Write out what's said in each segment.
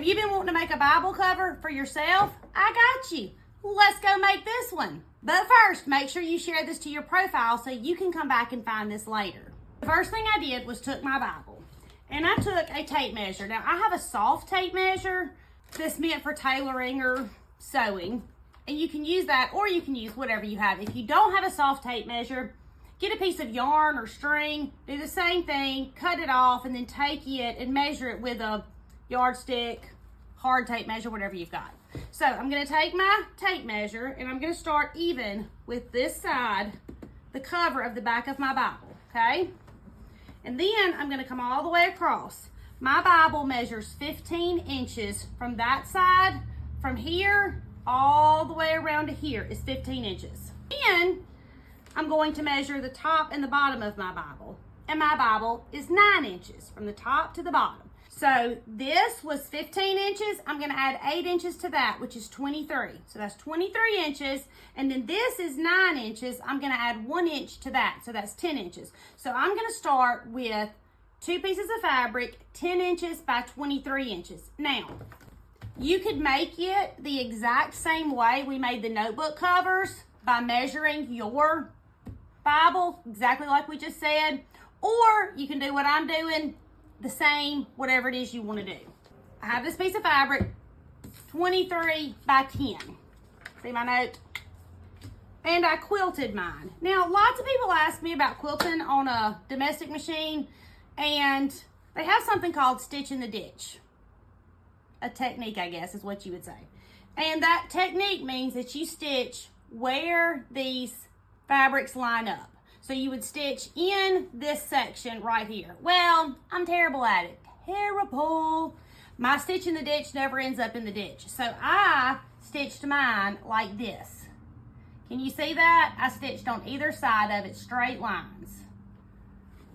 Have you been wanting to make a Bible cover for yourself? I got you. Let's go make this one. But first, make sure you share this to your profile so you can come back and find this later. The first thing I did was took my Bible and I took a tape measure. Now I have a soft tape measure that's meant for tailoring or sewing, and you can use that or you can use whatever you have. If you don't have a soft tape measure, get a piece of yarn or string, do the same thing, cut it off, and then take it and measure it with a yardstick, hard tape measure, whatever you've got. So I'm going to take my tape measure and I'm going to start even with this side, the cover of the back of my Bible, okay? And then I'm going to come all the way across. My Bible measures 15 inches from that side, from here all the way around to here is 15 inches. Then I'm going to measure the top and the bottom of my Bible. And my Bible is 9 inches from the top to the bottom. So this was 15 inches. I'm going to add 8 inches to that, which is 23. So that's 23 inches. And then this is 9 inches. I'm going to add 1 inch to that. So that's 10 inches. So I'm going to start with 2 pieces of fabric, 10 inches by 23 inches. Now, you could make it the exact same way we made the notebook covers by measuring your Bible, exactly like we just said. Or you can do what I'm doing, the same, whatever it is you want to do. I have this piece of fabric, 23 by 10. See my note? And I quilted mine. Now, lots of people ask me about quilting on a domestic machine, and they have something called stitch in the ditch. A technique, I guess, is what you would say. And that technique means that you stitch where these fabrics line up. So you would stitch in this section right here. Well, I'm terrible at it. Terrible. My stitch in the ditch never ends up in the ditch. So I stitched mine like this. Can you see that? I stitched on either side of it, straight lines.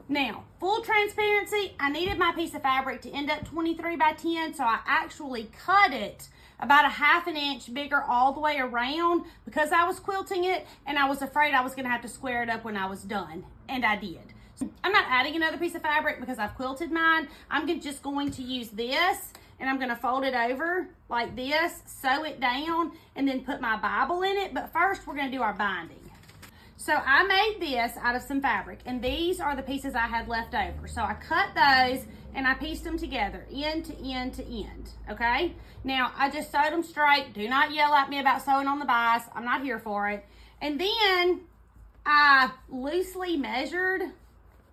Now, full transparency, I needed my piece of fabric to end up 23 by 10, so I actually cut it about a ½ inch bigger all the way around because I was quilting it and I was afraid I was going to have to square it up when I was done, and I did. So I'm not adding another piece of fabric because I've quilted mine. I'm just going to use this and I'm going to fold it over like this, sew it down, and then put my Bible in it. But first, we're going to do our binding. So I made this out of some fabric, and these are the pieces I had left over. So I cut those and I pieced them together, end to end to end, okay? Now, I just sewed them straight. Do not yell at me about sewing on the bias. I'm not here for it. And then I loosely measured,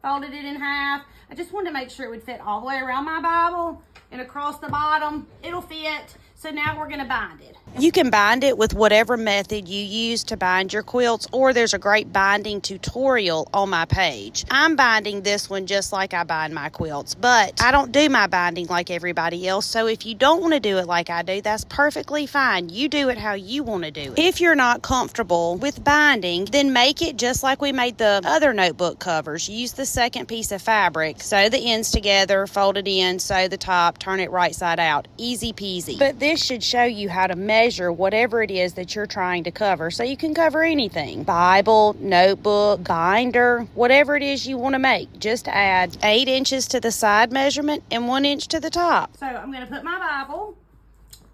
folded it in half. I just wanted to make sure it would fit all the way around my Bible and across the bottom. It'll fit. So now we're going to bind it. You can bind it with whatever method you use to bind your quilts, or there's a great binding tutorial on my page. I'm binding this one just like I bind my quilts, but I don't do my binding like everybody else. So if you don't want to do it like I do, that's perfectly fine. You do it how you want to do it. If you're not comfortable with binding, then make it just like we made the other notebook covers. Use the second piece of fabric, sew the ends together, fold it in, sew the top, turn it right side out. Easy peasy. But this should show you how to measure whatever it is that you're trying to cover, so you can cover anything. Bible, notebook, binder, whatever it is you want to make. Just add 8 inches to the side measurement and 1 inch to the top. So I'm going to put my Bible,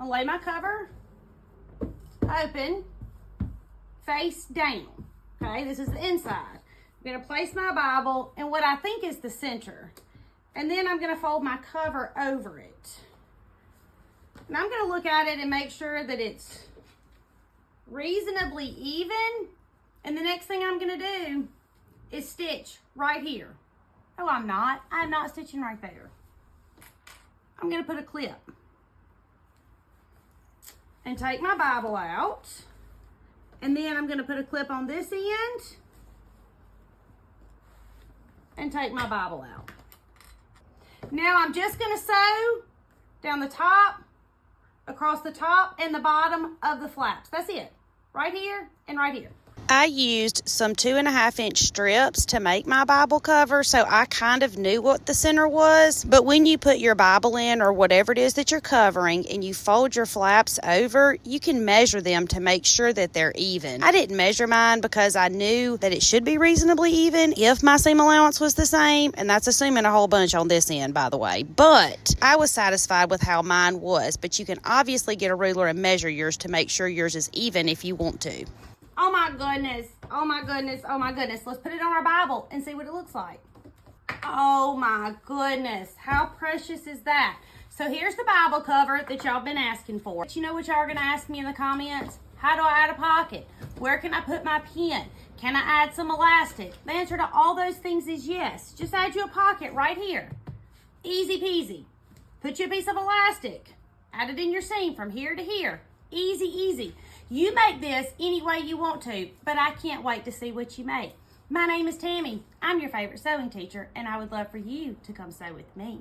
I'll lay my cover open, face down. Okay, this is the inside. I'm going to place my Bible in what I think is the center, and then I'm going to fold my cover over it. And I'm going to look at it and make sure that it's reasonably even. And the next thing I'm going to do is stitch right here. Oh, I'm not stitching right there. I'm going to put a clip and take my Bible out. And then I'm going to put a clip on this end and take my Bible out. Now I'm just going to sew down the top, across the top and the bottom of the flaps. That's it. Right here and right here. I used some 2.5-inch strips to make my Bible cover, so I kind of knew what the center was. But when you put your Bible in or whatever it is that you're covering and you fold your flaps over, you can measure them to make sure that they're even. I didn't measure mine because I knew that it should be reasonably even if my seam allowance was the same, and that's assuming a whole bunch on this end, by the way. But I was satisfied with how mine was, but you can obviously get a ruler and measure yours to make sure yours is even if you want to. Oh my goodness, oh my goodness, oh my goodness. Let's put it on our Bible and see what it looks like. Oh my goodness, how precious is that? So here's the Bible cover that y'all been asking for. But you know what y'all are going to ask me in the comments? How do I add a pocket? Where can I put my pen? Can I add some elastic? The answer to all those things is yes. Just add you a pocket right here. Easy peasy. Put you a piece of elastic. Add it in your seam from here to here. Easy, easy. You make this any way you want to, but I can't wait to see what you make. My name is Tammy. I'm your favorite sewing teacher, and I would love for you to come sew with me.